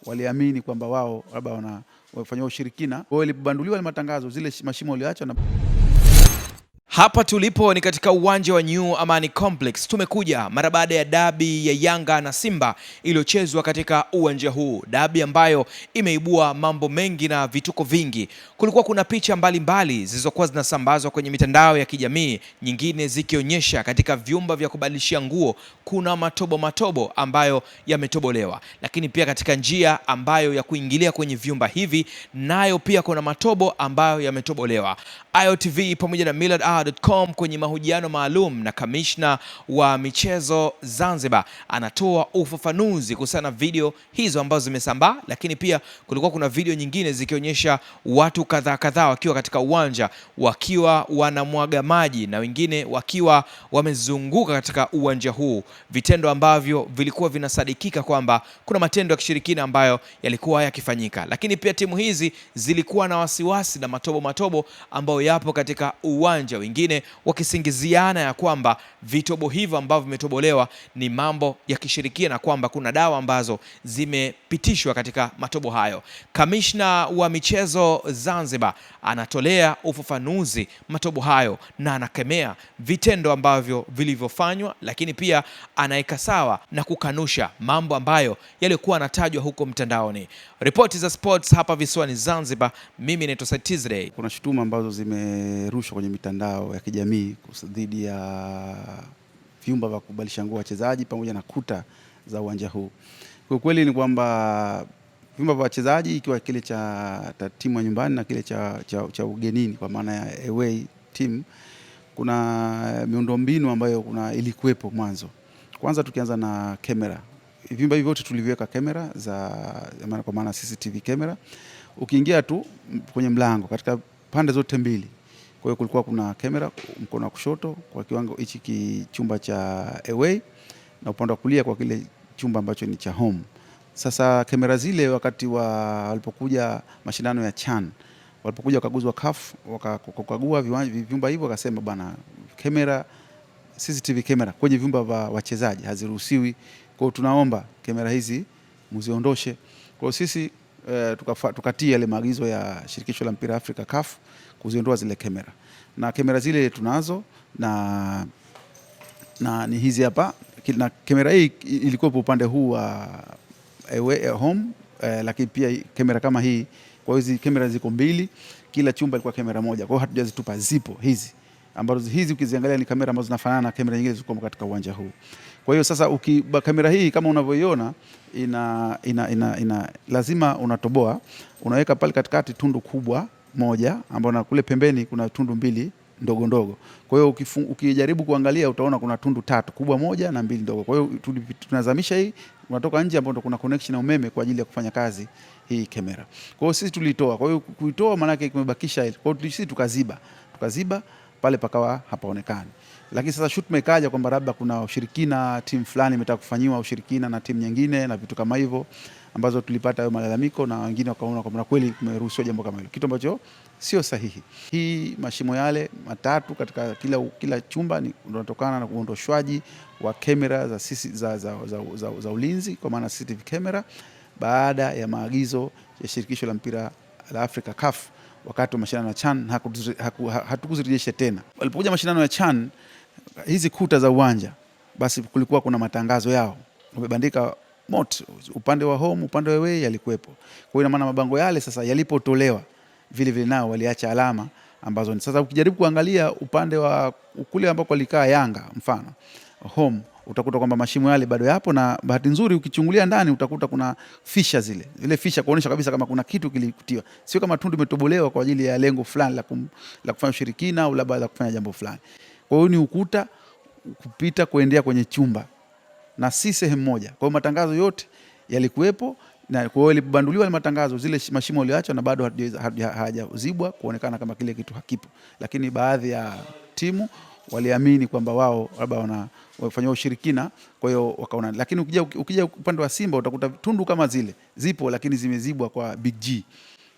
waliamini kwamba wao labda wanafanya ushirikina. Kwa hiyo ilipobanduliwa ile matangazo, zile mashimo waliacha na hapa tulipo ni katika uwanja wa New Amani Complex. Tumekuja mara baada ya dabi ya Yanga na Simba iliyochezwa katika uwanja huu, dabi ambayo imeibua mambo mengi na vituko vingi. Kulikuwa kuna picha mbalimbali zilizokuwa zinasambazwa kwenye mitandao ya kijamii, nyingine zikionyesha katika vyumba vya kubadilishia nguo kuna matobo ambayo yametobolewa, lakini pia katika njia ambayo ya kuingilia kwenye vyumba hivi nayo pia kuna matobo ambayo yametobolewa. IOTV pamoja na millardayo.com kwenye mahojiano maalum na kamishna wa michezo Zanzibar anatoa ufafanuzi kuhusiana na video hizo ambazo zimesambaa, lakini pia kulikuwa kuna video nyingine zikionyesha watu kadhaa wakiwa katika uwanja wakiwa wanamwaga maji na wengine wakiwa wamezunguka katika uwanja huu, vitendo ambavyo vilikuwa vinasadikika kwamba kuna matendo ya kishirikina ambayo yalikuwa yakifanyika. Lakini pia timu hizi zilikuwa na wasiwasi na matobo ambayo yapo katika uwanja, wengine wakisingiziana ya kwamba vitobo hivyo ambavyo vimetobolewa ni mambo ya kishirikina na kwamba kuna dawa ambazo zimepitishwa katika matobo hayo. Kamishna wa michezo Zanzibar anatolea ufafanuzi matobo hayo na anakemea vitendo ambavyo vilivyofanywa, lakini pia anaeka sawa na kukanusha mambo ambayo yalikuwa yanatajwa huko mtandaoni. Ripoti za sports hapa visiwani Zanzibar, mimi naitwa Said Tizrey. Kuna shutuma ambazo zimerushwa kwenye mitandao ya kijamii dhidi ya vyumba vya kubadilisha nguo wachezaji pamoja na kuta za uwanja huu. Kwa kweli ni kwamba vyumba vya wachezaji, ikiwa kile cha timu ya nyumbani na kile cha ugenini kwa maana ya away team, kuna miundombinu ambayo ilikuwepo mwanzo. Kwanza tukianza na kamera. Vyumba hivi vyote tuliviweka kamera kwa maana CCTV kamera. Ukiingia tu kwenye mlango katika pande zote mbili. Kwa hiyo kulikuwa kuna kamera mkono wa kushoto kwa kiwango hichi chumba cha away na upande wa kulia kwa kile chumba ambacho ni cha home. Sasa kamera zile wakati walipokuja mashindano ya CHAN, walipokuja wakaguzi wa CAF wakakagua vyumba hivyo, wakasema bana, kamera CCTV kamera kwenye vyumba vya wachezaji haziruhusiwi. Kwa hiyo tunaomba kamera hizi mziondoshe. Kwa hiyo sisi tukatia ile maagizo ya shirikisho la mpira Afrika CAF kuziondoa zile kamera. Na kamera zile tunazo na ni hizi hapa. Na kamera hii ilikuwa upande huu wa home, lakini pia kamera kama hii. Kwa hiyo hizi kamera ziko mbili, kila chumba ilikuwa kamera moja. Kwa hiyo hatujazitupa, zipo hizi ambazo hizi ukiziangalia ni kamera ambazo zinafanana na kamera nyingine zilizokuwa katika uwanja huu. Kwa hiyo sasa kamera hii kama unavyoiona lazima unatoboa, unaweka pale katikati tundu kubwa moja ambapo na kule pembeni kuna tundu mbili ndogo. Kwa hiyo ukijaribu kuangalia utaona kuna tundu tatu, kubwa moja na mbili ndogo. Kwa hiyo tunazamisha hii, unatoka nje ambapo kuna connection ya umeme kwa ajili ya kufanya kazi hii kamera. Kwa hiyo sisi tulitoa. Kwa hiyo kuitoa maana yake kumebakisha ile. Kwa hiyo sisi tukaziba pale pakawa hapaonekani. Lakini sasa shutuma ikaja kwamba labda kuna ushirikina, timu fulani imetaka kufanyiwa ushirikina na timu nyingine na vitu kama hivyo, ambazo tulipata hayo malalamiko na wengine wakaona kwamba kweli kumeruhusiwa jambo kama hilo, kitu ambacho sio sahihi. Hii mashimo yale matatu katika kila chumba ni unatokana na uondoshwaji wa kamera za ulinzi kwa maana CCTV kamera baada ya maagizo ya shirikisho la mpira la Afrika CAF. Wakati wa mashindano ya CHAN hatukuzirejesha tena. Walipokuja mashindano ya CHAN, hizi kuta za uwanja basi kulikuwa kuna matangazo yao wamebandika moto, upande wa home, upande wa away yalikuwepo. Kwa hiyo ina maana mabango yale sasa yalipotolewa vile nao waliacha alama ambazo ni sasa, ukijaribu kuangalia upande wa kule ambako walikaa Yanga mfano home, utakuta kwamba mashimo yale bado yapo, na bahati nzuri ukichungulia ndani utakuta kuna fisha zile fisha kuonyesha kabisa kama kuna kitu kilikutiwa, sio kama tundu imetobolewa kwa ajili ya lengo fulani la kufanya ushirikina au labda la kufanya jambo fulani. Kwa hiyo ni ukuta kupita kuendea kwenye chumba na si sehemu moja. Kwa hiyo matangazo yote yalikuwepo, na kwa hiyo ilipobanduliwa ile matangazo, zile mashimo yaliyoachwa na bado hajazibwa kuonekana kama kile kitu hakipo. Lakini baadhi ya timu waliamini kwamba wao labda wanafanya ushirikina, kwa hiyo wakaona. Lakini ukija upande wa Simba utakuta tundu kama zile zipo, lakini zimezibwa kwa Big G.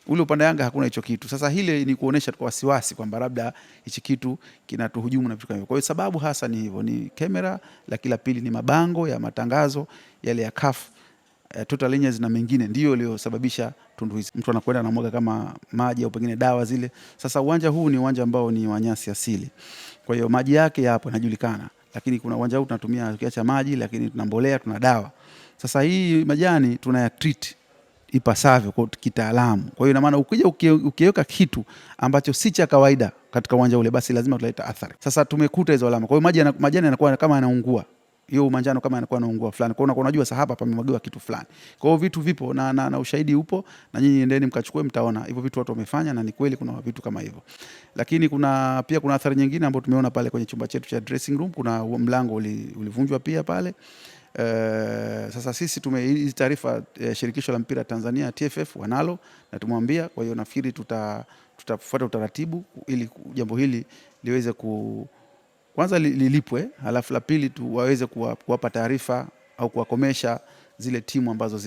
Ule upande Yanga hakuna hicho kitu. Sasa hile ni kuonesha kwa wasiwasi kwamba labda hichi kitu kinatuhujumu na vitu kama hivyo. Kwa hiyo sababu hasa ni hivyo, ni kamera, la kila pili ni mabango ya matangazo yale ya CAF total lineage na mengine ndio iliyosababisha tundu hizi. Mtu anakwenda anamwaga kama maji au pengine dawa zile. Sasa uwanja huu ni uwanja ambao ni wa nyasi asili, kwa hiyo maji yake yapo yanajulikana, lakini kuna uwanja huu tunatumia kiacha maji, lakini tuna mbolea, tuna dawa. Sasa hii majani tunaya treat ipasavyo kwa kitaalamu. Kwa hiyo ina maana ukija ukiweka kitu ambacho si cha kawaida katika uwanja ule, basi lazima tutaleta athari. Sasa tumekuta hizo alama. Kwa hiyo majani yanakuwa kama yanaungua, hiyo manjano kama yanakuwa yanaungua fulani. Kwa hiyo unajua sasa hapa pamemwagiwa kitu fulani. Kwa hiyo vitu vipo na ushahidi upo, na nyinyi endeni mkachukue, mtaona hivyo vitu watu wamefanya, na ni kweli kuna vitu kama hivyo. Lakini pia kuna athari nyingine ambayo tumeona pale kwenye chumba chetu cha dressing room. Kuna mlango ulivunjwa pia pale. Sasa sisi hizi taarifa shirikisho la mpira Tanzania TFF wanalo na tumwambia. Kwa hiyo nafikiri tutafuata utaratibu ili jambo hili liweze kwanza lilipwe, halafu la pili waweze kuwapa taarifa au kuwakomesha zile timu ambazo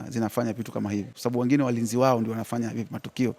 zinafanya vitu kama hivi, kwa sababu wengine walinzi wao ndio wanafanya hivi matukio.